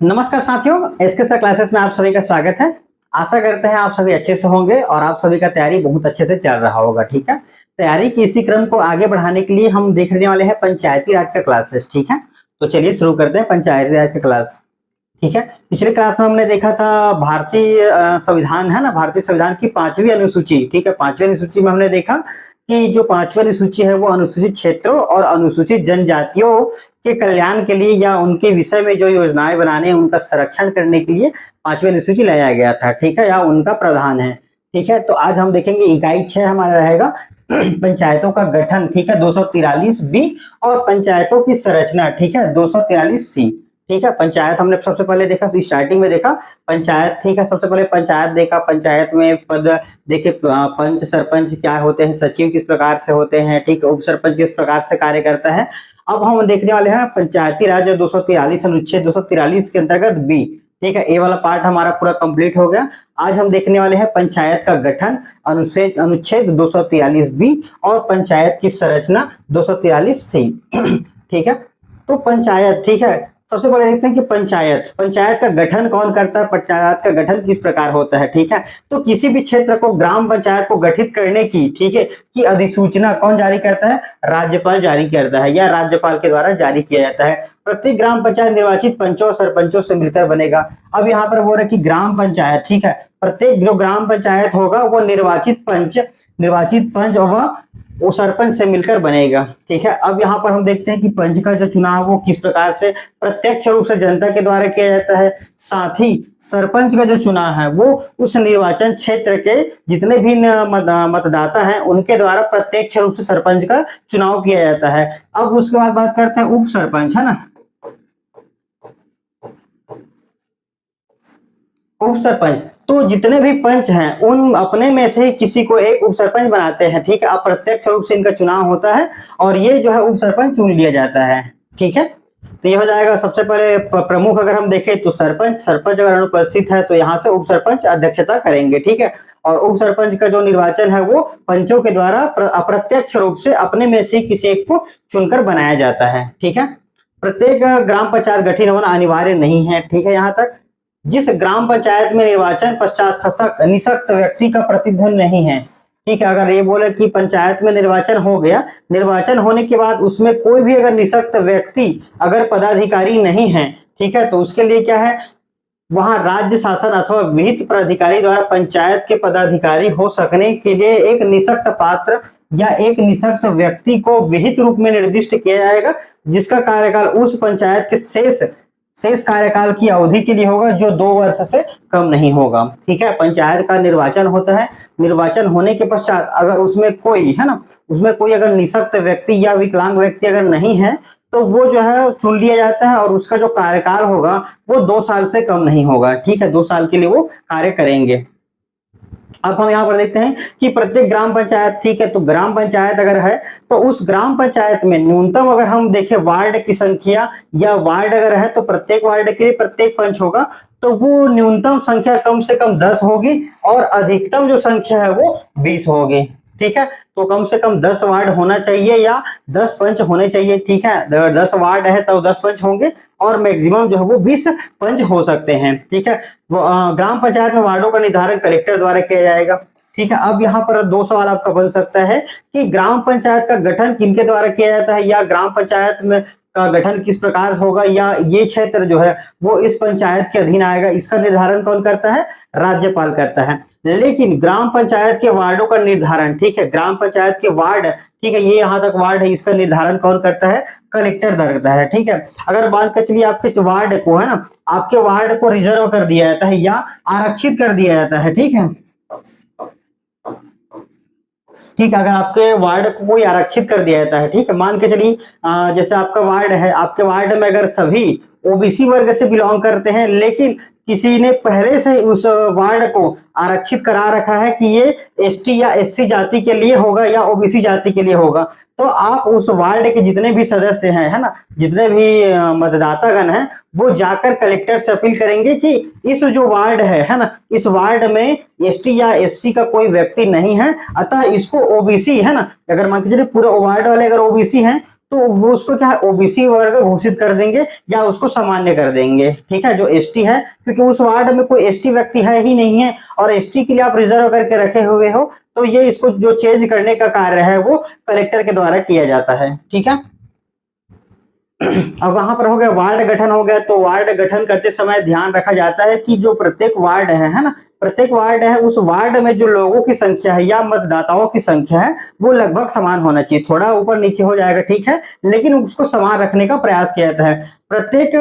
नमस्कार साथियों, SK sir classes में आप सभी का स्वागत है। आशा करते हैं आप सभी अच्छे से होंगे और आप सभी का तैयारी बहुत अच्छे से चल रहा होगा। ठीक है, तैयारी के इसी क्रम को आगे बढ़ाने के लिए हम देखने वाले हैं पंचायती राज का क्लासेस। ठीक है, तो चलिए शुरू करते हैं पंचायती राज का क्लास। ठीक है, पिछले क्लास में हमने देखा था भारतीय संविधान है ना, भारतीय संविधान की 5वीं अनुसूची। ठीक है, 5वीं अनुसूची में हमने देखा कि जो 5वीं अनुसूची है वो अनुसूचित क्षेत्रों और अनुसूचित जनजातियों के कल्याण के लिए या उनके विषय में जो योजनाएं बनाने हैं उनका संरक्षण करने के लिए 5वीं अनुसूची लाया गया था। ठीक है, या उनका प्रावधान है। ठीक है, तो आज हम देखेंगे इकाई 6 हमारा रहेगा पंचायतों का गठन। ठीक है, 243 बी और पंचायतों की संरचना। ठीक है, 243 सी। ठीक है, पंचायत हमने सबसे पहले देखा, स्टार्टिंग में देखा पंचायत। ठीक है, सबसे पहले पंचायत देखा। पंचायत में पद देखे, पंच सरपंच क्या होते हैं, सचिव किस प्रकार से होते हैं, ठीक है, उप सरपंच किस प्रकार से कार्य करता है। अब हम देखने वाले हैं पंचायती राज 243 अनुच्छेद 243 के अंतर्गत बी। ठीक है, ए वाला पार्ट हमारा पूरा कंप्लीट हो गया। आज हम देखने वाले हैं पंचायत का गठन अनुच्छेद 243 बी और पंचायत की संरचना 243 सी। ठीक है, तो पंचायत, ठीक है, सबसे पहले देखते हैं कि पंचायत का गठन कौन करता है, पंचायत का गठन किस प्रकार होता है। ठीक है, तो किसी भी क्षेत्र को ग्राम पंचायत को गठित करने की, ठीक है, की अधिसूचना कौन जारी करता है, राज्यपाल जारी करता है या राज्यपाल के द्वारा जारी किया जाता है। प्रत्येक ग्राम पंचायत निर्वाचित पंचों और सरपंचों से मिलकर बनेगा। अब यहाँ पर बोल रहे कि ग्राम पंचायत, ठीक है, प्रत्येक जो ग्राम पंचायत होगा वो निर्वाचित पंच और वो सरपंच से मिलकर बनेगा। ठीक है, अब यहाँ पर हम देखते हैं कि पंच का जो चुनाव वो किस प्रकार से प्रत्यक्ष रूप से जनता के द्वारा किया जाता है। साथ ही सरपंच का जो चुनाव है वो उस निर्वाचन क्षेत्र के जितने भी मतदाता हैं उनके द्वारा प्रत्यक्ष रूप से सरपंच का चुनाव किया जाता है। अब उसके बाद बात करते हैं उप सरपंच, है ना। उप सरपंच, तो जितने भी पंच हैं उन अपने में से ही किसी को एक उप सरपंच बनाते हैं। ठीक है, अप्रत्यक्ष रूप से इनका चुनाव होता है और ये जो है उप सरपंच चुन लिया जाता है। ठीक है, तो ये हो जाएगा सबसे पहले प्रमुख। अगर हम देखें तो सरपंच अगर अनुपस्थित है तो यहाँ से उप सरपंच अध्यक्षता करेंगे। ठीक है, और उप सरपंच का जो निर्वाचन है वो पंचों के द्वारा अप्रत्यक्ष रूप से अपने में से किसी एक को चुनकर बनाया जाता है। ठीक है, प्रत्येक ग्राम पंचायत गठित होना अनिवार्य नहीं है। ठीक है, यहाँ तक जिस ग्राम पंचायत में निर्वाचन पश्चात निःशक्त व्यक्ति का प्रतिनिधित्व नहीं है। ठीक है, अगर ये बोले कि पंचायत में निर्वाचन हो गया, निर्वाचन होने के बाद उसमें कोई भी अगर निःशक्त व्यक्ति अगर पदाधिकारी नहीं है, ठीक है, तो उसके लिए क्या है, वहां राज्य शासन अथवा विहित प्राधिकारी द्वारा पंचायत के पदाधिकारी हो सकने के लिए एक निःशक्त पात्र या एक निःशक्त व्यक्ति को विहित रूप में निर्दिष्ट किया जाएगा, जिसका कार्यकाल उस पंचायत के शेष कार्यकाल की अवधि के लिए होगा, जो 2 वर्ष से कम नहीं होगा। ठीक है, पंचायत का निर्वाचन होता है, निर्वाचन होने के पश्चात अगर उसमें कोई, है ना, उसमें कोई अगर निःशक्त व्यक्ति या विकलांग व्यक्ति अगर नहीं है तो वो जो है चुन लिया जाता है और उसका जो कार्यकाल होगा वो 2 साल से कम नहीं होगा। ठीक है, 2 साल के लिए वो कार्य करेंगे। अब हम यहाँ पर देखते हैं कि प्रत्येक ग्राम पंचायत, ठीक है, तो ग्राम पंचायत अगर है तो उस ग्राम पंचायत में न्यूनतम अगर हम देखें वार्ड की संख्या या वार्ड अगर है तो प्रत्येक वार्ड के लिए प्रत्येक पंच होगा, तो वो न्यूनतम संख्या कम से कम 10 होगी और अधिकतम जो संख्या है वो 20 होगी। ठीक है, तो कम से कम 10 वार्ड होना चाहिए या 10 पंच होने चाहिए। ठीक है, अगर 10 वार्ड है तो 10 पंच होंगे और मैक्सिमम जो है वो 20 पंच हो सकते हैं। ठीक है, ग्राम पंचायत में वार्डों का निर्धारण कलेक्टर द्वारा किया जाएगा। ठीक है, अब यहाँ पर 2 सवाल आपका बन सकता है कि ग्राम पंचायत का गठन किनके द्वारा किया जाता है या ग्राम पंचायत में का गठन किस प्रकार होगा या ये क्षेत्र जो है वो इस पंचायत के अधीन आएगा, इसका निर्धारण कौन करता है, राज्यपाल करता है। लेकिन ग्राम पंचायत के वार्डों का निर्धारण, ठीक है, ग्राम पंचायत के वार्ड, ठीक है, ये यहाँ तक वार्ड है, इसका निर्धारण कौन करता है, कलेक्टर करता है। ठीक है, अगर मान कर चलिए आपके वार्ड को, है ना, आपके वार्ड को रिजर्व कर दिया जाता है या आरक्षित कर दिया जाता है। ठीक है, ठीक है, अगर आपके वार्ड को कोई आरक्षित कर दिया जाता है, ठीक है, मान के चलिए जैसे आपका वार्ड है, आपके वार्ड में अगर सभी ओबीसी वर्ग से बिलोंग करते हैं लेकिन किसी ने पहले से उस वार्ड को आरक्षित करा रखा है कि ये एसटी या एससी जाति के लिए होगा या ओबीसी जाति के लिए होगा, तो आप उस वार्ड के जितने भी सदस्य हैं, है ना, जितने भी मतदातागण हैं, वो जाकर कलेक्टर से अपील करेंगे कि इस जो वार्ड है ना, इस वार्ड में एसटी या एससी का कोई व्यक्ति नहीं है, अतः इसको ओबीसी, है ना, अगर मान के चलिए पूरे वार्ड वाले अगर ओबीसी हैं तो वो उसको क्या है ओबीसी वर्ग घोषित कर देंगे या उसको सामान्य कर देंगे, ठीक है, जो एसटी है, क्योंकि उस वार्ड में कोई एसटी व्यक्ति है ही नहीं है और एसटी के लिए आप रिजर्व करके रखे हुए हो, तो ये इसको जो चेंज करने का कार्य है वो कलेक्टर के द्वारा किया जाता है, ठीक है। अब वहां पर हो गया वार्ड गठन हो गया, तो वार्ड गठन करते समय ध्यान रखा जाता है कि जो प्रत्येक वार्ड है ना, प्रत्येक वार्ड है उस वार्ड में जो लोगों की संख्या है या मतदाताओं की संख्या है वो लगभग समान होना चाहिए, थोड़ा ऊपर नीचे हो जाएगा ठीक है, लेकिन उसको समान रखने का प्रयास किया जाता है। प्रत्येक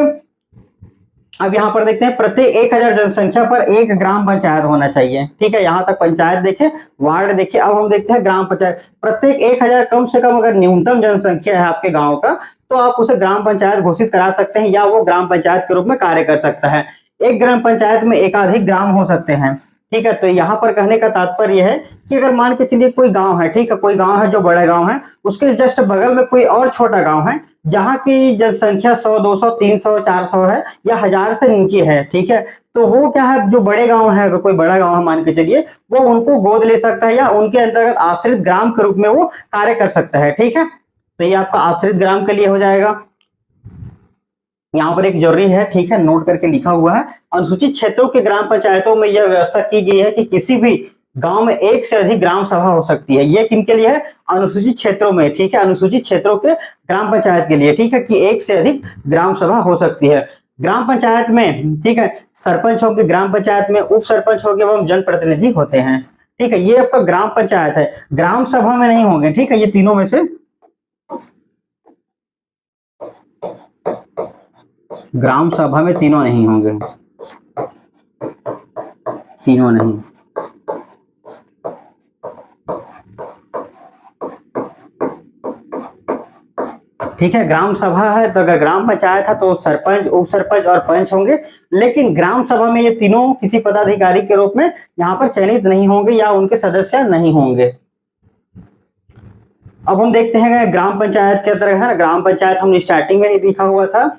अब यहाँ पर देखते हैं प्रत्येक 1000 जनसंख्या पर एक ग्राम पंचायत होना चाहिए, ठीक है, यहाँ तक पंचायत देखे, वार्ड देखे। अब हम देखते हैं ग्राम पंचायत, प्रत्येक 1000 कम से कम अगर न्यूनतम जनसंख्या है आपके गांव का तो आप उसे ग्राम पंचायत घोषित करा सकते हैं या वो ग्राम पंचायत के रूप में कार्य कर सकता है। एक ग्राम पंचायत में एकाधिक ग्राम हो सकते हैं, ठीक है। तो यहाँ पर कहने का तात्पर्य है कि अगर मान के चलिए कोई गांव है, ठीक है, कोई गांव है जो बड़ा गांव है, उसके जस्ट बगल में कोई और छोटा गांव है जहाँ की जनसंख्या 100, 200, 300, 400 है या 1000 से नीचे है, ठीक है, तो वो क्या है जो बड़े गांव है, अगर कोई बड़ा गांव है मान के चलिए, वो उनको गोद ले सकता है या उनके अंतर्गत आश्रित ग्राम के रूप में वो कार्य कर सकता है, ठीक है। तो ये आपका आश्रित ग्राम के लिए हो जाएगा। यहाँ पर एक जरूरी है, ठीक है, नोट करके लिखा हुआ है, अनुसूचित क्षेत्रों के ग्राम पंचायतों में यह व्यवस्था की गई है कि किसी भी गांव में एक से अधिक ग्राम सभा हो सकती है। ये किनके लिए है? अनुसूचित क्षेत्रों में, ठीक है, अनुसूचित क्षेत्रों के ग्राम पंचायत के लिए, ठीक है, कि एक से अधिक ग्राम सभा हो सकती है। ग्राम पंचायत में, ठीक है, सरपंच होंगे, ग्राम पंचायत में उप सरपंच होंगे एवं जनप्रतिनिधि होते हैं, ठीक है, ये आपका ग्राम पंचायत है। ग्राम सभा में नहीं होंगे, ठीक है, ये तीनों में से ग्राम सभा में तीनों नहीं होंगे, तीनों नहीं। ठीक है, ग्राम सभा है तो अगर ग्राम पंचायत है तो सरपंच, उप सरपंच और पंच होंगे, लेकिन ग्राम सभा में ये तीनों किसी पदाधिकारी के रूप में यहाँ पर चयनित नहीं होंगे या उनके सदस्य नहीं होंगे। अब हम देखते हैं ग्राम पंचायत के तरह है ना, ग्राम पंचायत हमने स्टार्टिंग में ही लिखा हुआ था।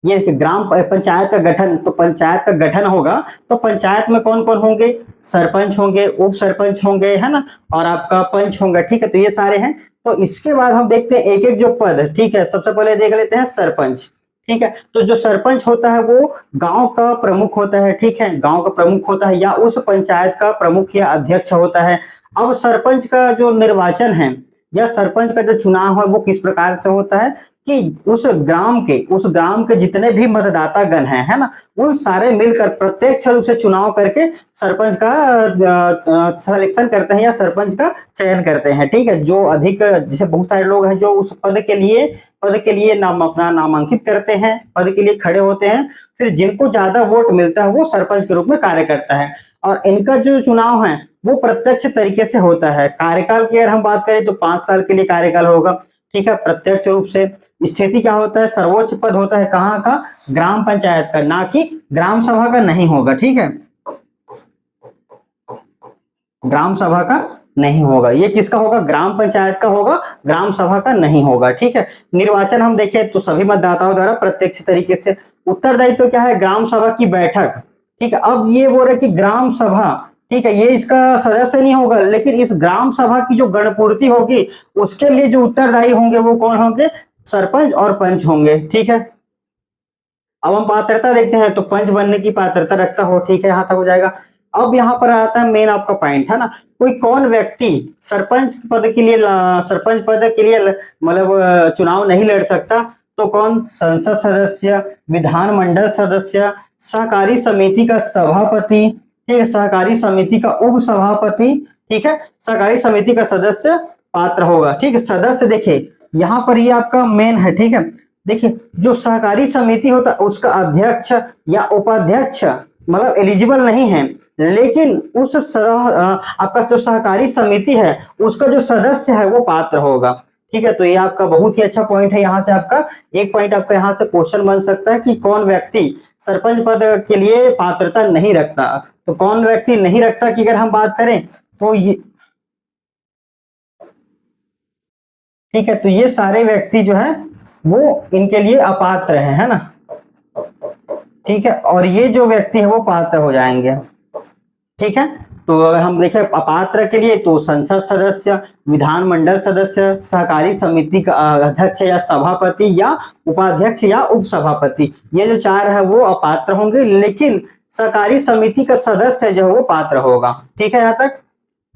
ये ग्राम पंचायत का गठन, तो पंचायत का गठन होगा तो पंचायत में कौन कौन होंगे? सरपंच होंगे, उप सरपंच होंगे, है ना, और आपका पंच होंगे, ठीक है, तो ये सारे हैं। तो इसके बाद हम देखते हैं एक एक जो पद, ठीक है, सबसे पहले देख लेते हैं सरपंच, ठीक है। तो जो सरपंच होता है वो गांव का प्रमुख होता है, ठीक है, गांव का प्रमुख होता है या उस पंचायत का प्रमुख या अध्यक्ष होता है। अब सरपंच का जो निर्वाचन है या सरपंच का जो चुनाव है वो किस प्रकार से होता है कि उस ग्राम के जितने भी मतदाता गण हैं, है ना, उन सारे मिलकर प्रत्यक्ष रूप से चुनाव करके सरपंच का सिलेक्शन करते हैं या सरपंच का चयन करते हैं, ठीक है। जो अधिक, जैसे बहुत सारे लोग हैं जो उस पद के लिए नाम अपना नामांकित करते हैं, पद के लिए खड़े होते हैं, फिर जिनको ज्यादा वोट मिलता है वो सरपंच के रूप में कार्य करता है। और इनका जो चुनाव है वो प्रत्यक्ष तरीके से होता है। कार्यकाल की अगर हम बात करें तो 5 साल के लिए कार्यकाल होगा, ठीक है, प्रत्यक्ष रूप से। स्थिति क्या होता है? सर्वोच्च पद होता है कहाँ का? ग्राम पंचायत का, ना कि ग्राम सभा का नहीं होगा, ठीक है, ग्राम सभा का नहीं होगा। ये किसका होगा? ग्राम पंचायत का होगा, ग्राम सभा का नहीं होगा, ठीक है। निर्वाचन हम देखें तो सभी मतदाताओं द्वारा प्रत्यक्ष तरीके से। उत्तरदायित्व तो क्या है? ग्राम सभा की बैठक, ठीक है। अब ये बोल रहे कि ग्राम सभा, ठीक है, ये इसका सदस्य नहीं होगा, लेकिन इस ग्राम सभा की जो गणपूर्ति होगी उसके लिए जो उत्तरदायी होंगे वो कौन होंगे? सरपंच और पंच होंगे, ठीक है। अब हम पात्रता देखते हैं तो पंच बनने की पात्रता रखता हो, ठीक है, यहां तक हो जाएगा। अब यहाँ पर आता है मेन आपका पॉइंट, है ना, कोई कौन व्यक्ति सरपंच पद के लिए मतलब चुनाव नहीं लड़ सकता? तो कौन? संसद सदस्य, विधानमंडल सदस्य, सहकारी समिति का सभापति, ठीक है, सहकारी समिति का उप सभापति, ठीक है, सहकारी समिति का सदस्य पात्र होगा, ठीक है। सदस्य देखिए यहाँ पर ये आपका मेन है, ठीक है। देखिए जो सहकारी समिति होता है उसका अध्यक्ष या उपाध्यक्ष मतलब एलिजिबल नहीं है, लेकिन आपका जो सहकारी समिति है उसका जो सदस्य है वो पात्र होगा, ठीक है। तो ये आपका बहुत ही अच्छा पॉइंट है। यहाँ से आपका एक पॉइंट आपका यहाँ से क्वेश्चन बन सकता है कि कौन व्यक्ति सरपंच पद के लिए पात्रता नहीं रखता। तो कौन व्यक्ति नहीं रखता की अगर हम बात करें तो ये, ठीक है, तो ये सारे व्यक्ति जो है वो इनके लिए अपात्र है ना, ठीक है, और ये जो व्यक्ति है वो पात्र हो जाएंगे, ठीक है। तो अगर हम देखें अपात्र के लिए तो संसद सदस्य, विधानमंडल सदस्य, सहकारी समिति का अध्यक्ष या सभापति या उपाध्यक्ष या उपसभापति, ये जो 4 है वो अपात्र होंगे, लेकिन सहकारी समिति का सदस्य जो है वो पात्र होगा। ठीक है यहाँ तक।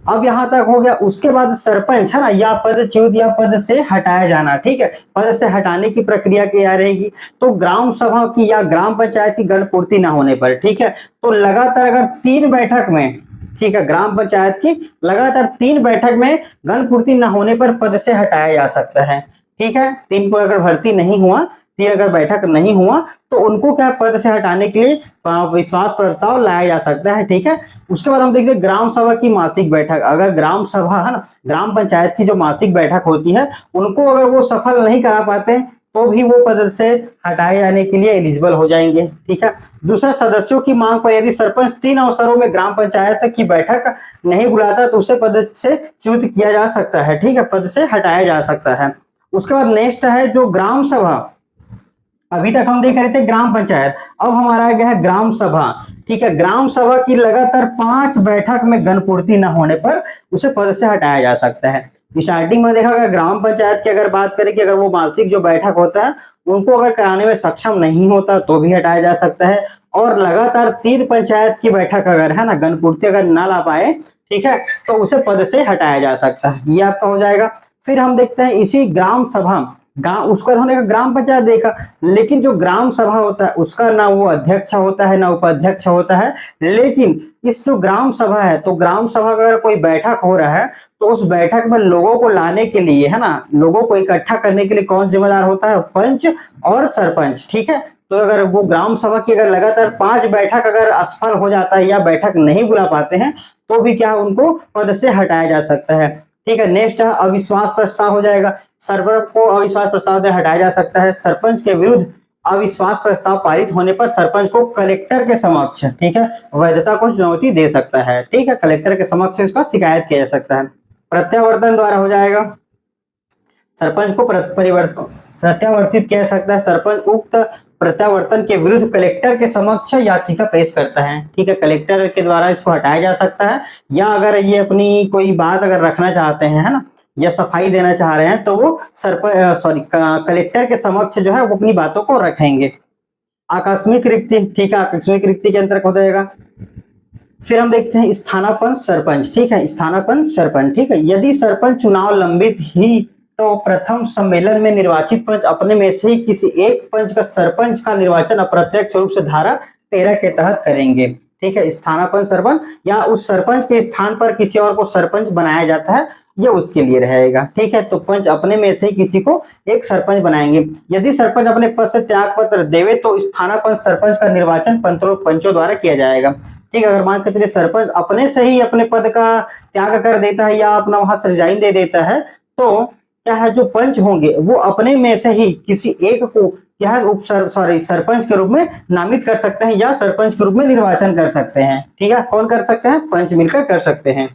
अब यहाँ तक हो गया। उसके बाद सरपंच है ना, या पदच्युत या पद से हटाया जाना। ठीक है, पद से हटाने की प्रक्रिया क्या रहेगी? तो ग्राम सभा की या ग्राम पंचायत की गणपूर्ति न होने पर, ठीक है, तो लगातार अगर 3 बैठक में, ठीक है, ग्राम पंचायत की लगातार 3 बैठक में गणपूर्ति न होने पर पद से हटाया जा सकता है। ठीक है, 3 को अगर भर्ती नहीं हुआ, 3 अगर बैठक नहीं हुआ तो उनको क्या पद से हटाने के लिए विश्वास प्रस्ताव लाया जा सकता है। ठीक है, उसके बाद हम देखते हैं ग्राम सभा की मासिक बैठक। अगर ग्राम सभा है ना, ग्राम पंचायत की जो मासिक बैठक होती है, उनको अगर वो सफल नहीं करा पाते तो भी वो पद से हटाए जाने के लिए एलिजिबल हो जाएंगे। ठीक है, दूसरा, सदस्यों की मांग पर यदि सरपंच 3 अवसरों में ग्राम पंचायत की बैठक नहीं बुलाता तो उसे पद से च्युत किया जा सकता है। ठीक है, पद से हटाया जा सकता है। उसके बाद नेक्स्ट है जो ग्राम सभा। अभी तक हम देख रहे थे ग्राम पंचायत, अब हमारा आ गया है ग्राम सभा। ठीक है, ग्राम सभा की लगातार 5 बैठक में गणपूर्ति न होने पर उसे पद से हटाया जा सकता है। स्टार्टिंग में देखा गया ग्राम पंचायत की अगर बात करें कि अगर वो मासिक जो बैठक होता है उनको अगर कराने में सक्षम नहीं होता तो भी हटाया जा सकता है। और लगातार 3 पंचायत की बैठक अगर है ना, गणपूर्ति अगर ना ला पाए, ठीक है, तो उसे पद से हटाया जा सकता है। ये आपका हो जाएगा। फिर हम देखते हैं इसी ग्राम सभा, उसका हमने ग्राम पंचायत देखा, लेकिन जो ग्राम सभा होता है उसका ना वो अध्यक्ष होता है ना उपाध्यक्ष होता है। लेकिन इस जो ग्राम सभा है, तो ग्राम सभा का अगर कोई बैठक हो रहा है तो उस बैठक में लोगों को लाने के लिए, है ना, लोगों को इकट्ठा करने के लिए कौन जिम्मेदार होता है? पंच और सरपंच। ठीक है, तो अगर वो ग्राम सभा की अगर लगातार 5 बैठक अगर असफल हो जाता है या बैठक नहीं बुला पाते हैं तो भी क्या उनको पद से हटाया जा सकता है। ठीक है, नेक्स्ट है अविश्वास प्रस्ताव हो जाएगा। सरपंच को अविश्वास प्रस्ताव से हटाया जा सकता है। सरपंच के विरुद्ध अविश्वास प्रस्ताव पारित होने पर सरपंच को कलेक्टर के समक्ष, ठीक है, वैधता को चुनौती दे सकता है। ठीक है, कलेक्टर के समक्ष उसका शिकायत किया जा सकता है। प्रत्यावर्तन द्वारा हो जाएगा। सरपंच को प्रत्यावर्तित किया जा सकता है। सरपंच उक्त प्रत्यावर्तन के विरुद्ध कलेक्टर के समक्ष याचिका पेश करता है। ठीक है, कलेक्टर के द्वारा इसको हटाया जा सकता है, या अगर ये अपनी कोई बात अगर रखना चाहते हैं, है ना, या सफाई देना चाह रहे हैं तो वो कलेक्टर के समक्ष जो है वो अपनी बातों को रखेंगे। आकस्मिक रिक्ति, ठीक है, आकस्मिक रिक्ति के अंतर्गत हो जाएगा। फिर हम देखते हैं स्थानापन्न सरपंच। ठीक है, स्थानापन्न सरपंच, ठीक है, यदि सरपंच चुनाव लंबित ही तो प्रथम सम्मेलन में निर्वाचित पंच अपने में से ही किसी एक पंच का सरपंच का निर्वाचन अप्रत्यक्ष रूप से धारा 13 के तहत करेंगे। ठीक है, स्थानापन्न सरपंच या उस सरपंच के स्थान पर किसी और को सरपंच बनाया जाता है, ये उसके लिए रहेगा। ठीक है, तो पंच अपने में से ही किसी को एक सरपंच बनाएंगे। यदि सरपंच अपने पद से त्याग पत्र देवे तो स्थानापन्न सरपंच का निर्वाचन पंचों द्वारा किया जाएगा। ठीक है, अगर मान के चलिए सरपंच अपने से ही अपने पद का त्याग कर देता है या अपना वहां से रिजाइन दे देता है, तो क्या है, जो पंच होंगे वो अपने में से ही किसी एक को क्या है सरपंच के रूप में नामित कर सकते हैं या सरपंच के रूप में निर्वाचन कर सकते हैं। ठीक है, कौन कर सकते हैं? पंच मिलकर कर सकते हैं।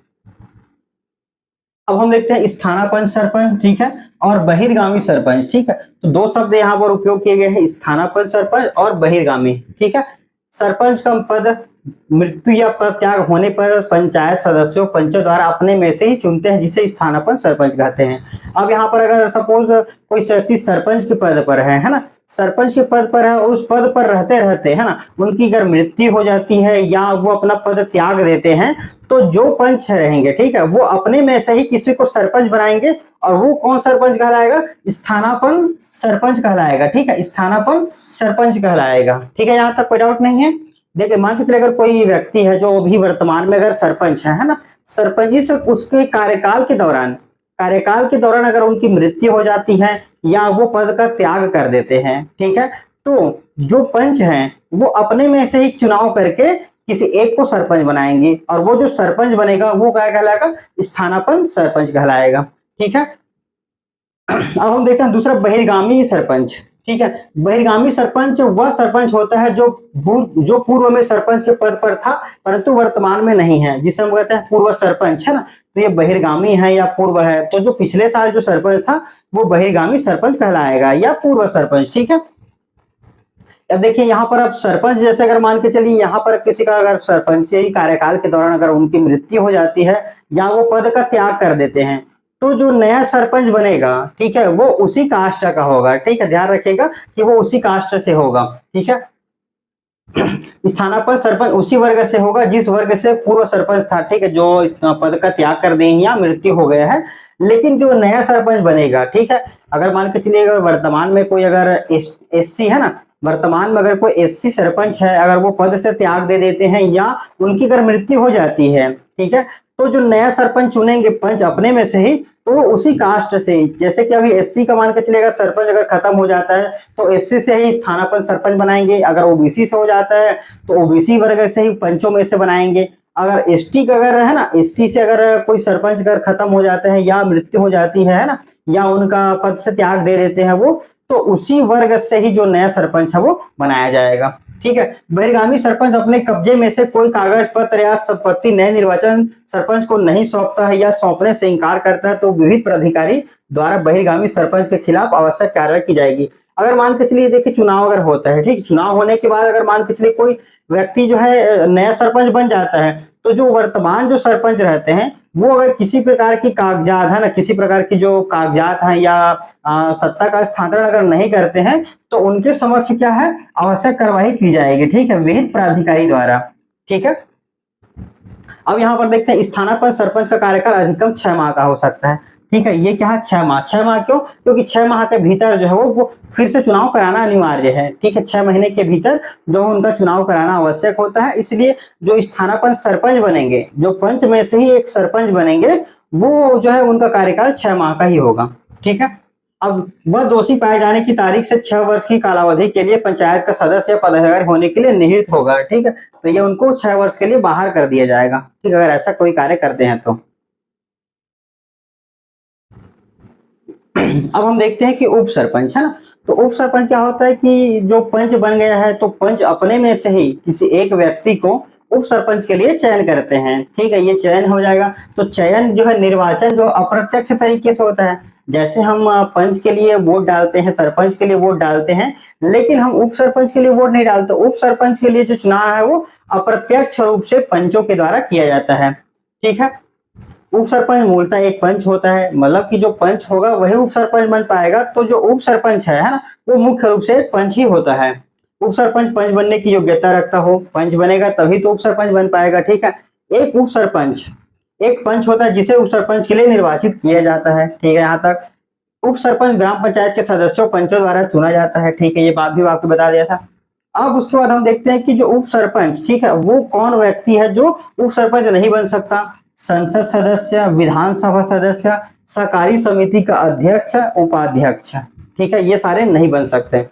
अब हम देखते हैं स्थानापन्न सरपंच, ठीक है, और बहिर्गामी सरपंच। ठीक है, तो 2 शब्द यहाँ पर उपयोग किए गए हैं, स्थानापन्न सरपंच और बहिर्गामी। ठीक है, सरपंच का पद मृत्यु या त्याग होने पर पंचायत सदस्यों पंचों द्वारा अपने में से ही चुनते हैं, जिसे स्थानापन्न सरपंच कहते हैं। अब यहाँ पर अगर सपोज कोई व्यक्ति सरपंच के पद पर है ना, सरपंच के पद पर है, उस पद पर रहते रहते, है ना, उनकी अगर मृत्यु हो जाती है या वो अपना पद त्याग देते हैं तो जो पंच रहेंगे, ठीक है, वो अपने में से ही किसी को सरपंच बनाएंगे, और वो कौन सरपंच कहलाएगा? स्थानापन्न सरपंच कहलाएगा। ठीक है, स्थानापन्न सरपंच कहलाएगा। ठीक है, यहाँ तक कोई डाउट नहीं है। देखिए, मान के चलिए अगर कोई व्यक्ति है जो अभी वर्तमान में अगर सरपंच है ना, सरपंची से उसके कार्यकाल के दौरान अगर उनकी मृत्यु हो जाती है या वो पद का त्याग कर देते हैं, ठीक है, तो जो पंच हैं वो अपने में से ही चुनाव करके किसी एक को सरपंच बनाएंगे, और वो जो सरपंच बनेगा वो क्या कहलाएगा? स्थानापन्न सरपंच कहलाएगा। ठीक है, अब हम देखते हैं दूसरा बहिर्गामी सरपंच। ठीक है, बहिर्गामी सरपंच वह सरपंच होता है जो पूर्व में सरपंच के पद पर था परंतु वर्तमान में नहीं है, जिसे हम कहते हैं पूर्व सरपंच, है ना। तो ये बहिर्गामी है या पूर्व है, तो जो पिछले साल जो सरपंच था वो बहिर्गामी सरपंच कहलाएगा या पूर्व सरपंच। ठीक है, अब देखिए यहाँ पर अब सरपंच जैसे अगर मान के चलिए यहाँ पर किसी का अगर सरपंची कार्यकाल के दौरान अगर उनकी मृत्यु हो जाती है या वो पद का त्याग कर देते हैं, तो जो नया सरपंच बनेगा, ठीक है, वो उसी कास्ट का होगा। ठीक है, ध्यान रखिएगा कि वो उसी कास्ट से होगा। ठीक है, स्थानापन्न सरपंच उसी वर्ग से होगा जिस वर्ग से पूर्व सरपंच था। ठीक है, जो इस पद का त्याग कर दे या मृत्यु हो गया है। लेकिन जो नया सरपंच बनेगा, ठीक है, अगर मान के चलिए अगर वर्तमान में कोई अगर एससी है ना, वर्तमान में अगर कोई एससी सरपंच है, अगर वो पद से त्याग दे देते हैं या उनकी अगर मृत्यु हो जाती है, ठीक है, तो जो नया सरपंच चुनेंगे पंच अपने में से ही, तो वो उसी कास्ट से, जैसे कि अभी एससी का मान के चलिए अगर सरपंच अगर खत्म हो जाता है तो एससी से ही स्थानापन्न सरपंच बनाएंगे। अगर ओबीसी से हो जाता है तो ओबीसी वर्ग से ही पंचों में से बनाएंगे। अगर एसटी का अगर है ना, एसटी से अगर कोई सरपंच अगर खत्म हो जाता है या मृत्यु हो जाती है ना, या उनका पद से त्याग दे देते हैं वो, तो उसी वर्ग से ही जो नया सरपंच है वो बनाया जाएगा। ठीक है, बहिर्गामी सरपंच अपने कब्जे में से कोई कागज पत्र या संपत्ति नए निर्वाचन सरपंच को नहीं सौंपता है या सौंपने से इंकार करता है तो विविध प्राधिकारी द्वारा बहिर्गामी सरपंच के खिलाफ आवश्यक कार्रवाई की जाएगी। अगर मान के चलिए देखिए चुनाव अगर होता है, ठीक, चुनाव होने के बाद अगर मान के चलिए कोई व्यक्ति जो है नया सरपंच बन जाता है, तो जो वर्तमान जो सरपंच रहते हैं वो अगर किसी प्रकार की कागजात है ना, किसी प्रकार की जो कागजात है या सत्ता का स्थानांतरण अगर नहीं करते हैं तो उनके समक्ष क्या है, आवश्यक कार्रवाई की जाएगी। ठीक है, विहित प्राधिकारी द्वारा। ठीक है, अब यहाँ पर देखते हैं स्थानापन्न सरपंच का कार्यकाल अधिकतम 6 माह का हो सकता है। ठीक है, ये क्या है 6 माह। 6 माह क्यों? क्योंकि 6 माह के भीतर जो है वो फिर से चुनाव कराना अनिवार्य है। ठीक है, 6 महीने के भीतर जो उनका चुनाव कराना आवश्यक होता है। इसलिए जो स्थानापन्न सरपंच बनेंगे, जो पंच में से ही एक सरपंच बनेंगे, वो जो है उनका कार्यकाल 6 माह का ही होगा। ठीक है, अब वह दोषी पाए जाने की तारीख से 6 वर्ष की कालावधि के लिए पंचायत का सदस्य या पदाधिकारी होने के लिए निहित होगा। ठीक है, तो ये उनको 6 वर्ष के लिए बाहर कर दिया जाएगा। ठीक, अगर ऐसा कोई कार्य करते हैं तो। अब हम देखते हैं कि उप सरपंच है ना, तो उप सरपंच क्या होता है कि जो पंच बन गया है तो पंच अपने में से ही किसी एक व्यक्ति को उप सरपंच के लिए चयन करते हैं। ठीक है, ये चयन हो जाएगा। तो चयन जो है, निर्वाचन जो अप्रत्यक्ष तरीके से होता है। जैसे हम पंच के लिए वोट डालते हैं, सरपंच के लिए वोट डालते हैं, लेकिन हम उप सरपंच के लिए वोट नहीं डालते। उप सरपंच के लिए जो चुनाव है वो अप्रत्यक्ष रूप से पंचों के द्वारा किया जाता है। ठीक है, उप सरपंच मूलतः एक पंच होता है, मतलब कि जो पंच होगा वही उप सरपंच बन पाएगा। तो जो उप सरपंच है ना, वो मुख्य रूप से एक पंच ही होता है। उप सरपंच पंच बनने की योग्यता रखता हो, पंच बनेगा तभी तो उप सरपंच बन पाएगा। ठीक है, एक उप सरपंच एक पंच होता है जिसे उप सरपंच के लिए निर्वाचित किया जाता है। ठीक है, यहाँ तक। उप सरपंच ग्राम पंचायत के सदस्यों पंचों द्वारा चुना जाता है। ठीक है, ये बात भी आपको बता दिया था। अब उसके बाद हम देखते हैं कि जो उप सरपंच, ठीक है, वो कौन व्यक्ति है जो उप सरपंच नहीं बन सकता। संसद सदस्य, विधानसभा सदस्य, सहकारी समिति का अध्यक्ष, उपाध्यक्ष। ठीक है, ये सारे नहीं बन सकते।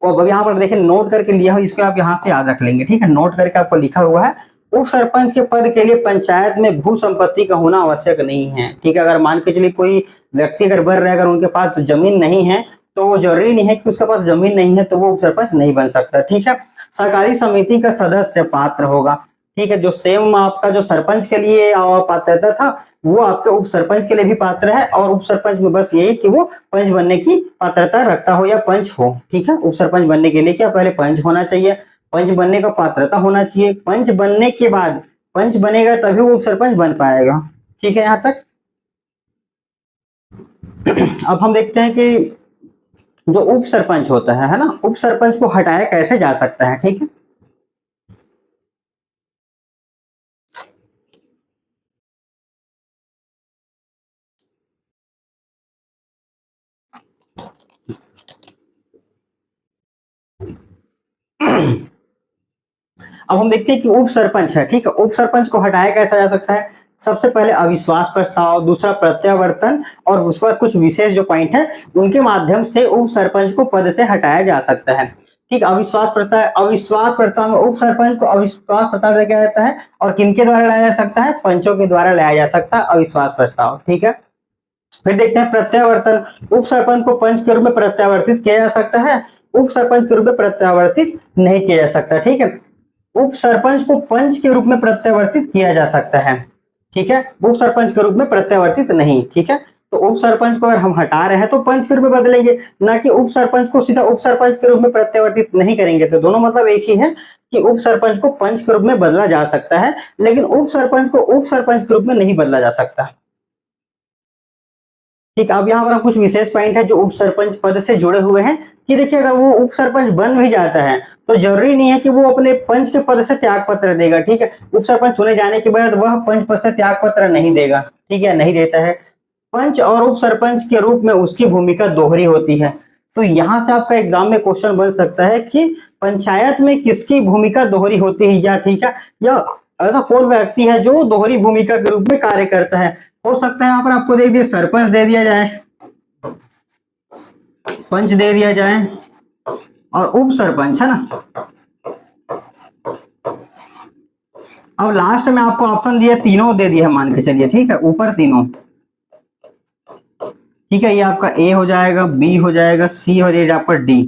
और यहाँ पर देखिए नोट करके लिया हो, इसको आप यहाँ से याद रख लेंगे। ठीक है, नोट करके आपको लिखा हुआ है उप सरपंच के पद के लिए पंचायत में भू संपत्ति का होना आवश्यक नहीं है। ठीक है, अगर मान के चलिए कोई व्यक्ति अगर बन रहे हैं, अगर उनके पास जमीन नहीं है तो वो जरूरी नहीं है कि उसके पास जमीन नहीं है तो वो उप सरपंच नहीं बन सकता। ठीक है, सहकारी समिति का सदस्य पात्र होगा। ठीक है, जो सेम आपका जो सरपंच के लिए पात्रता था वो आपके उप सरपंच के लिए भी पात्र है। और उप सरपंच में बस यही कि वो पंच बनने की पात्रता रखता हो या पंच हो। ठीक है, उप सरपंच बनने के लिए क्या पहले पंच होना चाहिए, पंच बनने का पात्रता होना चाहिए। पंच बनने के बाद पंच बनेगा तभी वो उप सरपंच बन पाएगा। ठीक है, यहाँ तक। अब हम देखते हैं कि जो उप सरपंच होता है ना, उप सरपंच को हटाया कैसे जा सकता है। ठीक है, अब हम देखते हैं कि उप सरपंच है। ठीक है, उप सरपंच को हटाया कैसा जा सकता है। सबसे पहले अविश्वास प्रस्ताव, दूसरा प्रत्यावर्तन, और उसके बाद कुछ विशेष जो पॉइंट है उनके माध्यम से उप सरपंच को पद से हटाया जा सकता है। ठीक, अविश्वास प्रस्ताव, अविश्वास प्रस्ताव में उप सरपंच को अविश्वास प्रस्ताव दिया जाता है और किनके द्वारा लाया जा सकता है, पंचों के द्वारा लाया जा सकता है अविश्वास प्रस्ताव। ठीक है, फिर देखते हैं प्रत्यावर्तन। उप सरपंच को पंच के रूप में प्रत्यावर्तित किया जा सकता है, उप सरपंच के रूप में प्रत्यावर्तित नहीं किया जा सकता। ठीक है, उप सरपंच को पंच के रूप में प्रत्यावर्तित किया जा सकता है। ठीक है, उप सरपंच के रूप में प्रत्यावर्तित नहीं। ठीक है, तो उप सरपंच को अगर हम हटा रहे हैं तो पंच के रूप में बदलेंगे, ना कि उप सरपंच को सीधा उप सरपंच के रूप में प्रत्यावर्तित नहीं करेंगे। तो दोनों मतलब एक ही है कि उप सरपंच को पंच के रूप में बदला जा सकता है, लेकिन उप सरपंच को उप सरपंच के रूप में नहीं बदला जा सकता। ठीक, अब यहाँ पर हम कुछ विशेष पॉइंट है जो उप सरपंच पद से जुड़े हुए हैं कि देखिए अगर वो उप सरपंच बन भी जाता है तो जरूरी नहीं है कि वो अपने पंच के पद से त्याग पत्र देगा। ठीक है, उप सरपंच चुने जाने के बाद वह पंच पद से त्याग पत्र नहीं देगा। ठीक है, नहीं देता है। पंच और उप सरपंच के रूप में उसकी भूमिका दोहरी होती है। तो यहाँ से आपका एग्जाम में क्वेश्चन बन सकता है कि पंचायत में किसकी भूमिका दोहरी होती है, या ठीक है, या ऐसा कौन व्यक्ति है जो दोहरी भूमिका के रूप में कार्य करता है। हो सकता है यहाँ पर आपको दे दिए सरपंच दे दिया जाए, पंच दे दिया जाए और उप सरपंच, है ना। अब लास्ट में आपको ऑप्शन दिया, तीनों दे दिया है मान के चलिए। ठीक है, ऊपर तीनों। ठीक है, ये आपका ए हो जाएगा, बी हो जाएगा, सी और ये आपका डी।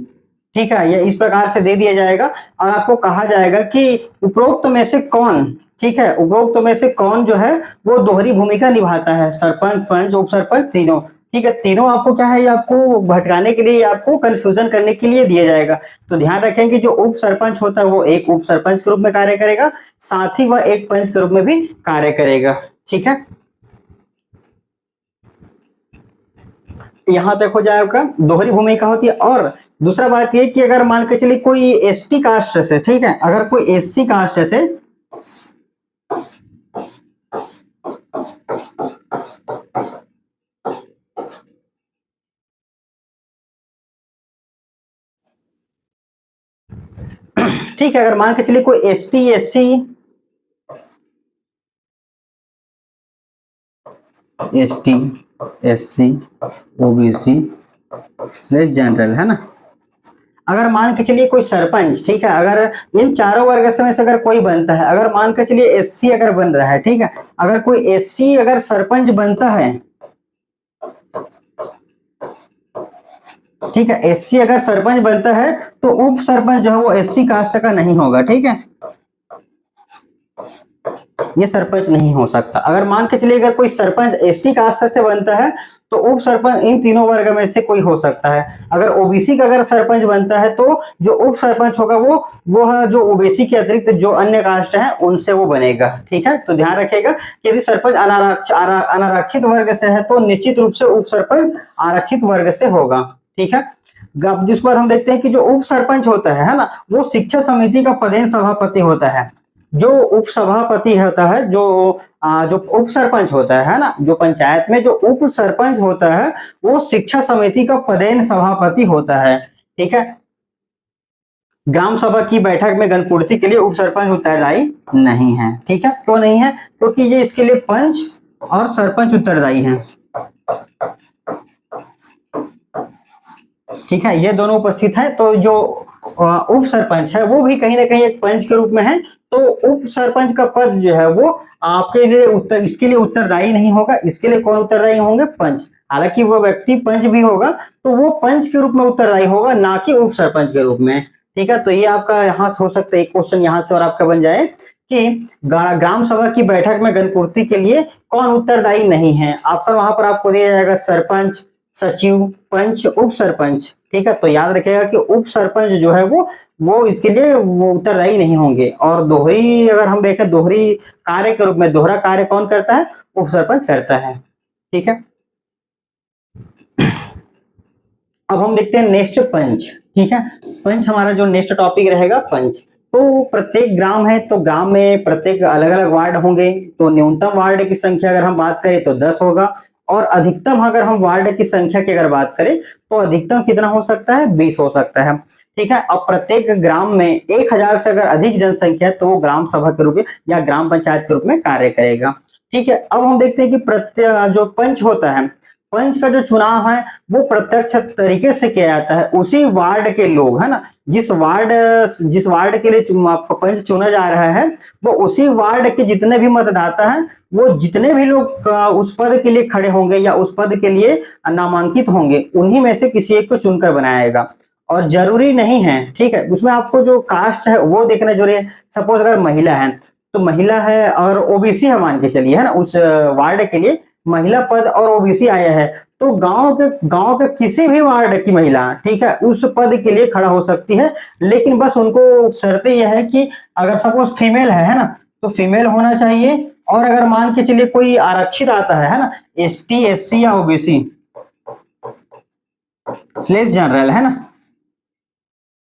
ठीक है, ये इस प्रकार से दे दिया जाएगा और आपको कहा जाएगा कि उपरोक्त में से कौन, ठीक है, उपरोक्त में से कौन जो है वो दोहरी भूमिका निभाता है, सरपंच, पंच, उप सरपंच, तीनों। ठीक है, तीनों आपको क्या है, आपको भटकाने के लिए, आपको कंफ्यूजन करने के लिए दिया जाएगा। तो ध्यान रखें कि जो उप सरपंच होता है वो एक उप सरपंच के रूप में कार्य करेगा, साथ ही वह एक पंच के रूप में भी कार्य करेगा। ठीक है, यहाँ तक हो जाएगा, दोहरी भूमिका होती है। और दूसरा बात ये कि अगर मान के चलिए कोई एसटी कास्ट से, ठीक है, अगर कोई एससी कास्ट से, ठीक है, अगर मान के चलिए कोई ST, SC, ST, SC, OBC general, है ना। अगर मान के चलिए कोई सरपंच, ठीक है, अगर इन चारों वर्ग में से अगर कोई बनता है, अगर मान के चलिए एससी अगर बन रहा है, ठीक है, अगर कोई एससी अगर सरपंच बनता है, ठीक है, एससी अगर सरपंच बनता है तो उप सरपंच जो है वो एससी कास्ट का नहीं होगा। ठीक है, ये सरपंच नहीं हो सकता। अगर मान के चलिए अगर कोई सरपंच एसटी कास्ट से बनता है तो उप सरपंच इन तीनों वर्ग में से कोई हो सकता है। अगर ओबीसी का अगर सरपंच बनता है तो जो उप सरपंच होगा वो है जो ओबीसी के अतिरिक्त जो अन्य कास्ट है उनसे वो बनेगा। ठीक है, तो ध्यान रखिएगा कि यदि सरपंच अनारक्षित वर्ग से है तो निश्चित रूप से उप सरपंच आरक्षित वर्ग से होगा। ठीक है, जिस पर हम देखते हैं कि जो उप सरपंच होता है ना, वो शिक्षा समिति का पदेन सभापति होता है। जो उप सभापति होता है, जो उप सरपंच होता है ना, जो पंचायत में जो उप सरपंच होता है वो शिक्षा समिति का पदेन सभापति होता है। ठीक है, ग्राम सभा की बैठक में गणपूर्ति के लिए उप सरपंच उत्तरदायी नहीं है। ठीक है, क्यों नहीं है? क्योंकि ये इसके लिए पंच और सरपंच उत्तरदायी हैं। ठीक है, ये दोनों उपस्थित है, तो जो उप सरपंच है वो भी कहीं ना कहीं एक पंच के रूप में है। तो उप सरपंच का पद जो है वो आपके लिए इसके लिए उत्तरदायी नहीं होगा। इसके लिए कौन उत्तरदायी होंगे? पंच। हालांकि वो व्यक्ति पंच भी होगा तो वो पंच के रूप में उत्तरदायी होगा, ना कि उप सरपंच के रूप में। ठीक है, तो ये आपका यहाँ से हो सकता है एक क्वेश्चन यहाँ से और आपका बन जाए कि ग्राम सभा की बैठक में गणपूर्ति के लिए कौन उत्तरदायी नहीं है। ऑप्शन वहां पर आपको दिया जाएगा सरपंच, सचिव, पंच, उप सरपंच। ठीक है, तो याद रखिएगा कि उप सरपंच जो है वो इसके लिए वो उत्तरदायी नहीं होंगे। और दोहरी अगर हम देखें, दोहरी कार्य के रूप में दोहरा कार्य कौन करता है? उप सरपंच करता है। ठीक है, अब हम देखते हैं नेक्स्ट पंच। ठीक है, पंच हमारा जो नेक्स्ट टॉपिक रहेगा पंच। तो प्रत्येक ग्राम है तो ग्राम में प्रत्येक अलग अलग वार्ड होंगे। तो न्यूनतम वार्ड की संख्या अगर हम बात करें तो 10 होगा, और अधिकतम अगर हम वार्ड की संख्या की अगर बात करें तो अधिकतम कितना हो सकता है? 20 हो सकता है। ठीक है, अब प्रत्येक ग्राम में 1000 से अगर अधिक जनसंख्या है तो वो ग्राम सभा के रूप में या ग्राम पंचायत के रूप में कार्य करेगा। ठीक है, अब हम देखते हैं कि जो पंच होता है, पंच का जो चुनाव है वो प्रत्यक्ष तरीके से किया जाता है। उसी वार्ड के लोग, है ना, जिस वार्ड के लिए पंच चुना जा रहा है वो उसी वार्ड के जितने भी मतदाता हैं, वो जितने भी लोग उस पद के लिए खड़े होंगे या उस पद के लिए नामांकित होंगे, उन्हीं में से किसी एक को चुनकर बनाएगा। और जरूरी नहीं है, ठीक है, उसमें आपको जो कास्ट है वो देखना जरूरी है। सपोज अगर महिला है तो महिला है और ओबीसी है मान के चलिए, है ना, उस वार्ड के लिए महिला पद और ओबीसी आया है, तो गांव के किसी भी वार्ड की महिला, ठीक है, उस पद के लिए खड़ा हो सकती है। लेकिन बस उनको शर्त यह है कि अगर सपोज फीमेल है ना, तो फीमेल होना चाहिए। और अगर मान के चलिए कोई आरक्षित आता है ना, एसटी एससी या ओबीसी स्लेस जनरल, है ना,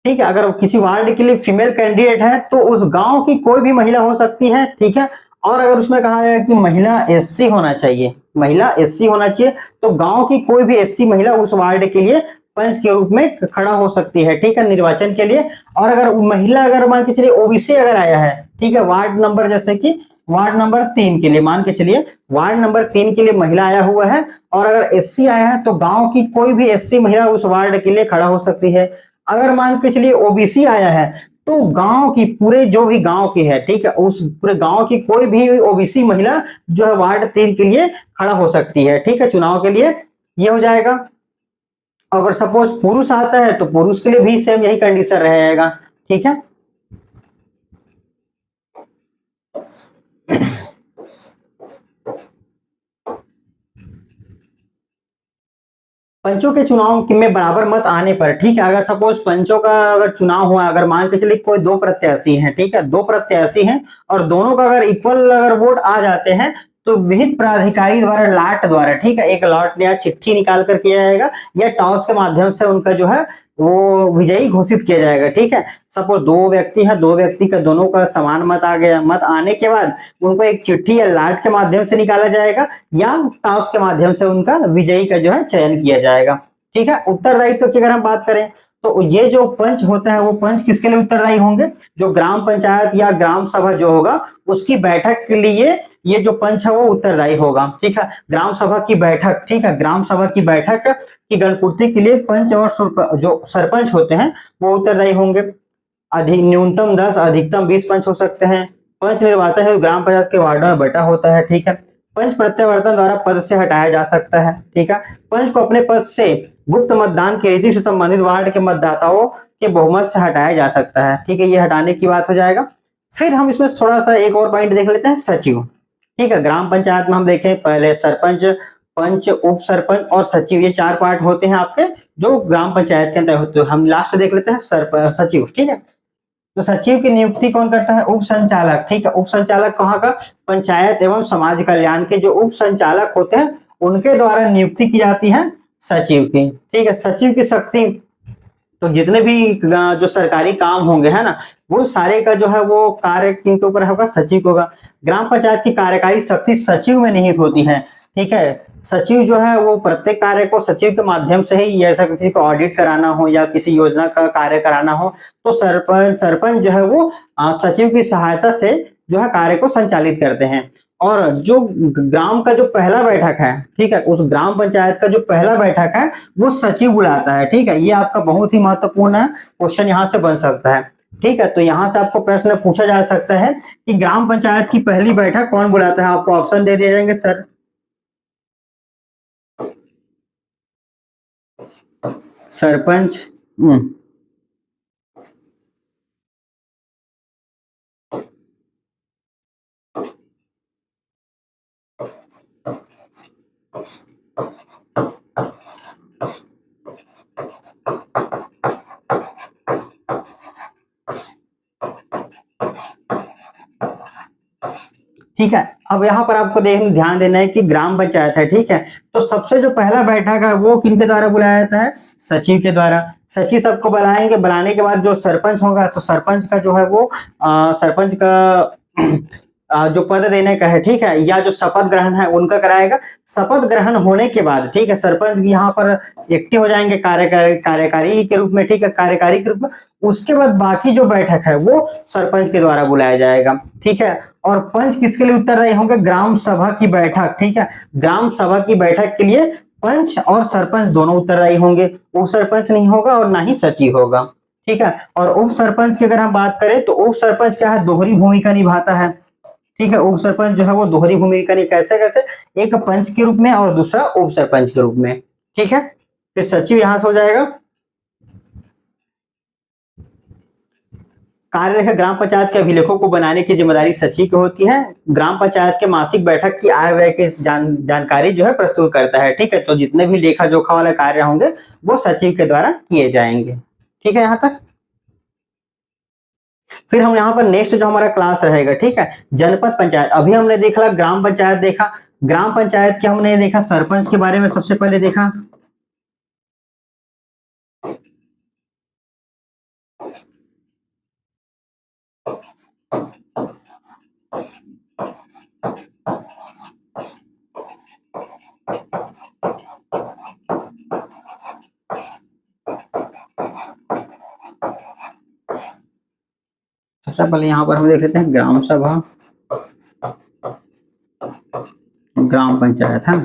ठीक है, अगर किसी वार्ड के लिए फीमेल कैंडिडेट है तो उस गांव की कोई भी महिला हो सकती है, ठीक है। और अगर उसमें कहा गया कि महिला एससी होना चाहिए, महिला एससी होना चाहिए, तो गांव की कोई भी एससी महिला उस वार्ड के लिए पंच के रूप में खड़ा हो सकती है, ठीक है, निर्वाचन के लिए। और अगर महिला, अगर मान के चलिए ओबीसी अगर आया है, ठीक है, वार्ड नंबर, जैसे कि वार्ड नंबर 3 के लिए, मान के चलिए वार्ड नंबर 3 के लिए महिला आया हुआ है, और अगर एससी आया है, तो गांव की कोई भी एससी महिला उस वार्ड के लिए खड़ा हो सकती है। अगर मान के चलिए ओबीसी आया है, तो गांव की, पूरे जो भी गांव की है, ठीक है, उस पूरे गांव की कोई भी ओबीसी महिला जो है वार्ड 3 के लिए खड़ा हो सकती है, ठीक है, चुनाव के लिए। ये हो जाएगा। अगर सपोज पुरुष आता है तो पुरुष के लिए भी सेम यही कंडीशन रहेगा, ठीक है। पंचों के चुनाव में बराबर मत आने पर, ठीक है, अगर सपोज पंचों का अगर चुनाव हुआ, अगर मान के चलिए कोई दो प्रत्याशी हैं, ठीक है, दो प्रत्याशी हैं, और दोनों का अगर इक्वल अगर वोट आ जाते हैं, तो विहित प्राधिकारी द्वारा लाट द्वारा, ठीक है, एक लॉट या चिट्ठी निकाल कर किया जाएगा, या टॉस के माध्यम से उनका जो है वो विजयी घोषित किया जाएगा, ठीक है। सपोज दो व्यक्ति है, दो व्यक्ति का दोनों का समान मत आ गया, मत आने के बाद उनको एक चिट्ठी या लाट के माध्यम से निकाला जाएगा, या टॉस के माध्यम से उनका विजयी का जो है चयन किया जाएगा, ठीक है। उत्तरदायित्व की अगर हम बात करें, तो ये जो पंच होता है वो पंच किसके लिए उत्तरदायी होंगे? जो ग्राम पंचायत या ग्राम सभा जो होगा उसकी बैठक के लिए ये जो पंच है वो उत्तरदायी होगा, ठीक है। ग्राम सभा की बैठक, ठीक है, ग्राम सभा की बैठक की गणपूर्ति के लिए पंच और जो सरपंच होते हैं वो उत्तरदायी होंगे। अधिक न्यूनतम 10 अधिकतम 20 पंच हो सकते हैं। पंच निर्वाचन है ग्राम पंचायत के वार्डों में बटा होता है, ठीक है। पंच प्रत्यावर्तन द्वारा पद से हटाया जा सकता है, ठीक है। पंच को अपने पद से गुप्त मतदान की रीति से संबंधित वार्ड के मतदाताओं के बहुमत से हटाया जा सकता है, ठीक है, ये हटाने की बात हो जाएगा। फिर हम इसमें थोड़ा सा एक और पॉइंट देख लेते हैं, सचिव, ठीक है। ग्राम पंचायत में हम देखें पहले सरपंच, पंच, उप सरपंच और सचिव, ये चार पार्ट होते हैं आपके जो ग्राम पंचायत के अंदर होते हैं। हम लास्ट देख लेते हैं सचिव, ठीक है। तो सचिव की नियुक्ति कौन करता है? उप संचालक, ठीक है। उप संचालक कहाँ का? पंचायत एवं समाज कल्याण के जो उप संचालक होते हैं उनके द्वारा नियुक्ति की जाती है सचिव की, ठीक है। सचिव की शक्ति, तो जितने भी जो सरकारी काम होंगे, है ना, वो सारे का जो है वो कार्य किनके ऊपर होगा? सचिव को होगा। ग्राम पंचायत की कार्यकारी शक्ति सचिव में निहित होती है, ठीक है। सचिव जो है वो प्रत्येक कार्य को सचिव के माध्यम से ही, ऐसा किसी को ऑडिट कराना हो या किसी योजना का कार्य कराना हो, तो सरपंच जो है वो सचिव की सहायता से जो है कार्य को संचालित करते हैं। और जो ग्राम का जो पहला बैठक है, ठीक है, उस ग्राम पंचायत का जो पहला बैठक है वो सचिव बुलाता है, ठीक है। ये आपका बहुत ही महत्वपूर्ण है, क्वेश्चन यहाँ से बन सकता है, ठीक है। तो यहाँ से आपको प्रश्न पूछा जा सकता है कि ग्राम पंचायत की पहली बैठक कौन बुलाता है? आपको ऑप्शन दे दिए जाएंगे सर, सरपंच, ठीक है। अब यहाँ पर आपको ध्यान देना है कि ग्राम पंचायत है, ठीक है, तो सबसे जो पहला बैठक है वो किनके द्वारा बुलाया जाता है? सचिव के द्वारा। सचिव सबको बुलाएंगे, बुलाने के बाद जो सरपंच होगा, तो सरपंच का जो है वो सरपंच का जो पद देने का है, ठीक है, या जो शपथ ग्रहण है उनका कराएगा। शपथ ग्रहण होने के बाद, ठीक है, सरपंच यहाँ पर एक्टिव हो जाएंगे कार्यकारी के रूप में, ठीक है, कार्यकारी के रूप में। उसके बाद बाकी जो बैठक है वो सरपंच के द्वारा बुलाया जाएगा, ठीक है। और पंच किसके लिए उत्तरदायी होंगे? ग्राम सभा की बैठक, ठीक है। ग्राम सभा की बैठक के लिए पंच और सरपंच दोनों उत्तरदायी होंगे, उप सरपंच नहीं होगा और ना ही सचिव होगा, ठीक है। और उप सरपंच की अगर हम बात करें तो उप सरपंच क्या है? दोहरी भूमिका निभाता है, ठीक है। उप सरपंच जो है वो दोहरी भूमिका नहीं, कैसे कैसे? एक पंच के रूप में और दूसरा उप सरपंच के रूप में, ठीक है। फिर सचिव यहां से हो जाएगा। कार्यरेखा ग्राम पंचायत के अभिलेखों को बनाने की जिम्मेदारी सचिव की होती है। ग्राम पंचायत के मासिक बैठक की आय व्यय की जानकारी जो है प्रस्तुत करता है। ठीक है, तो जितने भी लेखा जोखा वाले कार्य होंगे वो सचिव के द्वारा किए जाएंगे। ठीक है यहाँ तक। फिर हम यहाँ पर नेक्स्ट जो हमारा क्लास रहेगा, ठीक है, जनपद पंचायत। अभी हमने देखा ग्राम पंचायत देखा, ग्राम पंचायत के हमने देखा सरपंच के बारे में सबसे पहले देखा। सबसे पहले यहाँ पर हम देख लेते हैं ग्राम सभा, ग्राम पंचायत है।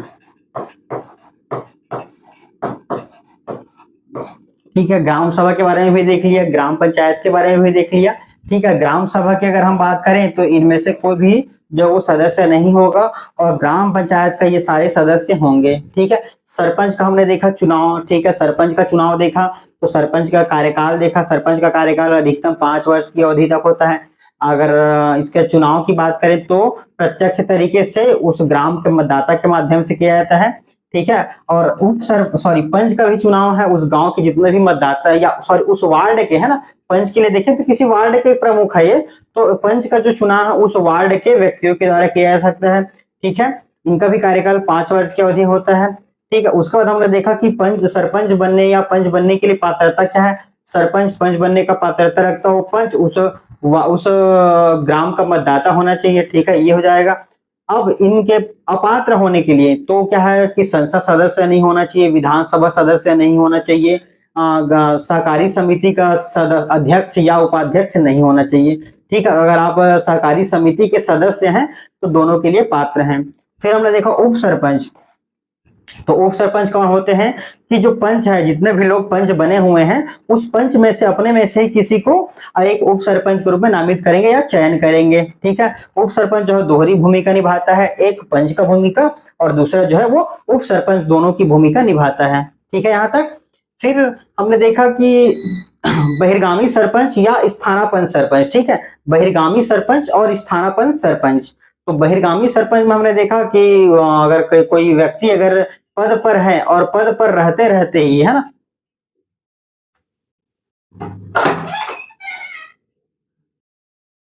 ठीक है, ग्राम सभा के बारे में भी देख लिया, ग्राम पंचायत के बारे में भी देख लिया। ठीक है, ग्राम सभा की अगर हम बात करें तो इनमें से कोई भी जो वो सदस्य नहीं होगा और ग्राम पंचायत का ये सारे सदस्य होंगे। ठीक है, सरपंच का हमने देखा चुनाव। ठीक है, सरपंच का चुनाव देखा, तो सरपंच का कार्यकाल देखा। सरपंच का कार्यकाल अधिकतम 5 वर्ष की अवधि तक होता है। अगर इसके चुनाव की बात करें तो प्रत्यक्ष तरीके से उस ग्राम के मतदाता के माध्यम से किया जाता है। ठीक है, और पंच का भी चुनाव है उस गांव के जितने भी मतदाता या उस वार्ड के, है ना, पंच के लिए देखें तो किसी वार्ड के प्रमुख है ये, तो पंच का जो चुनाव है उस वार्ड के व्यक्तियों के द्वारा किया जा सकता है। ठीक है, इनका भी कार्यकाल 5 वर्ष की अवधि होता है। ठीक है, उसके बाद हमने देखा कि सरपंच बनने या पंच बनने के लिए पात्रता क्या है। सरपंच पंच बनने का पात्रता रखता हो पंच उस ग्राम का मतदाता होना चाहिए। ठीक है, ये हो जाएगा। अब इनके अपात्र होने के लिए तो क्या है कि संसद सदस्य नहीं होना चाहिए, विधानसभा सदस्य नहीं होना चाहिए, सहकारी समिति का अध्यक्ष या उपाध्यक्ष नहीं होना चाहिए। ठीक है, अगर आप सहकारी समिति के सदस्य हैं तो दोनों के लिए पात्र हैं। फिर हमने देखा उप सरपंच। तो उप सरपंच कौन होते हैं कि जो पंच है, जितने भी लोग पंच बने हुए हैं उस पंच में से अपने में से किसी को एक उप सरपंच के रूप में नामित करेंगे या चयन करेंगे। ठीक है, उप सरपंच जो है दोहरी भूमिका निभाता है, एक पंच का भूमिका और दूसरा जो है वो उप सरपंच, दोनों की भूमिका निभाता है। ठीक है यहाँ तक। फिर हमने देखा कि बहिर्गामी सरपंच या स्थानापन्न सरपंच। ठीक है, बहिर्गामी सरपंच और स्थानापन्न सरपंच। तो बहिर्गामी सरपंच में हमने देखा कि अगर कोई व्यक्ति अगर पद पर है और पद पर रहते रहते ही, है ना,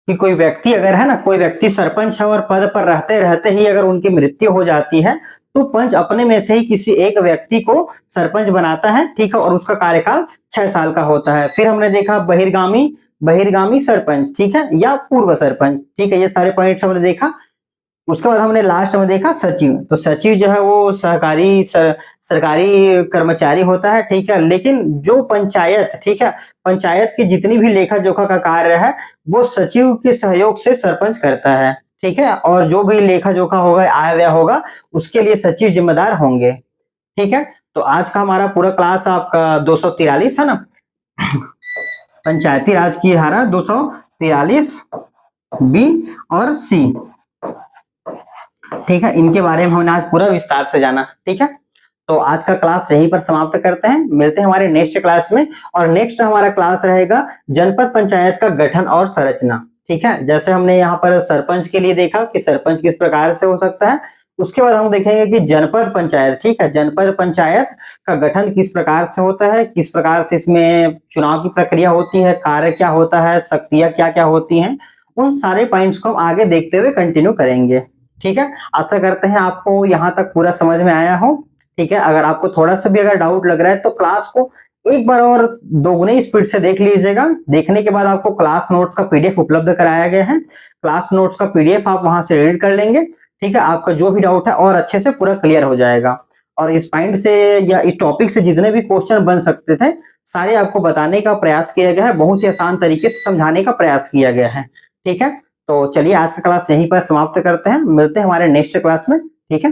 कि कोई व्यक्ति अगर, है ना, कोई व्यक्ति सरपंच है और पद पर रहते रहते ही अगर उनकी मृत्यु हो जाती है तो पंच अपने में से ही किसी एक व्यक्ति को सरपंच बनाता है। ठीक है, और उसका कार्यकाल 6 साल का होता है। फिर हमने देखा बहिर्गामी सरपंच, ठीक है, या पूर्व सरपंच। ठीक है, ये सारे पॉइंट्स हमने देखा। उसके बाद हमने लास्ट में देखा सचिव। तो सचिव जो है वो सरकारी कर्मचारी होता है। ठीक है, लेकिन जो पंचायत, ठीक है, पंचायत की जितनी भी लेखा जोखा का कार्य है वो सचिव के सहयोग से सरपंच करता है। ठीक है, और जो भी लेखा जोखा होगा, आय व्यय होगा, उसके लिए सचिव जिम्मेदार होंगे। ठीक है, तो आज का हमारा पूरा क्लास आपका 243 है ना, पंचायती राज की धारा 243 बी और सी। ठीक है, इनके बारे में हमने आज पूरा विस्तार से जाना। ठीक है, तो आज का क्लास यहीं पर समाप्त करते हैं। मिलते हैं हमारे नेक्स्ट क्लास में, और नेक्स्ट हमारा क्लास रहेगा जनपद पंचायत का गठन और संरचना। ठीक है, जैसे हमने यहाँ पर सरपंच के लिए देखा कि सरपंच किस प्रकार से हो सकता है, उसके बाद हम देखेंगे कि जनपद पंचायत, ठीक है, जनपद पंचायत का गठन किस प्रकार से होता है, किस प्रकार से इसमें चुनाव की प्रक्रिया होती है, कार्य क्या होता है, शक्तियां क्या क्या होती हैं, उन सारे पॉइंट्स को हम आगे देखते हुए कंटिन्यू करेंगे। ठीक है, आशा करते हैं आपको यहाँ तक पूरा समझ में आया हो। ठीक है, अगर आपको थोड़ा सा भी अगर डाउट लग रहा है तो क्लास को एक बार और दोगुनी स्पीड से देख लीजिएगा। देखने के बाद आपको क्लास नोट्स का पीडीएफ उपलब्ध कराया गया है। क्लास नोट्स का पीडीएफ आप वहां से रीड कर लेंगे। ठीक है, आपका जो भी डाउट है और अच्छे से पूरा क्लियर हो जाएगा। और इस पॉइंट से या इस टॉपिक से जितने भी क्वेश्चन बन सकते थे सारे आपको बताने का प्रयास किया गया है, बहुत ही आसान तरीके से समझाने का प्रयास किया गया है। ठीक है, तो चलिए आज का क्लास यहीं पर समाप्त करते हैं। मिलते हैं हमारे नेक्स्ट क्लास में। ठीक है।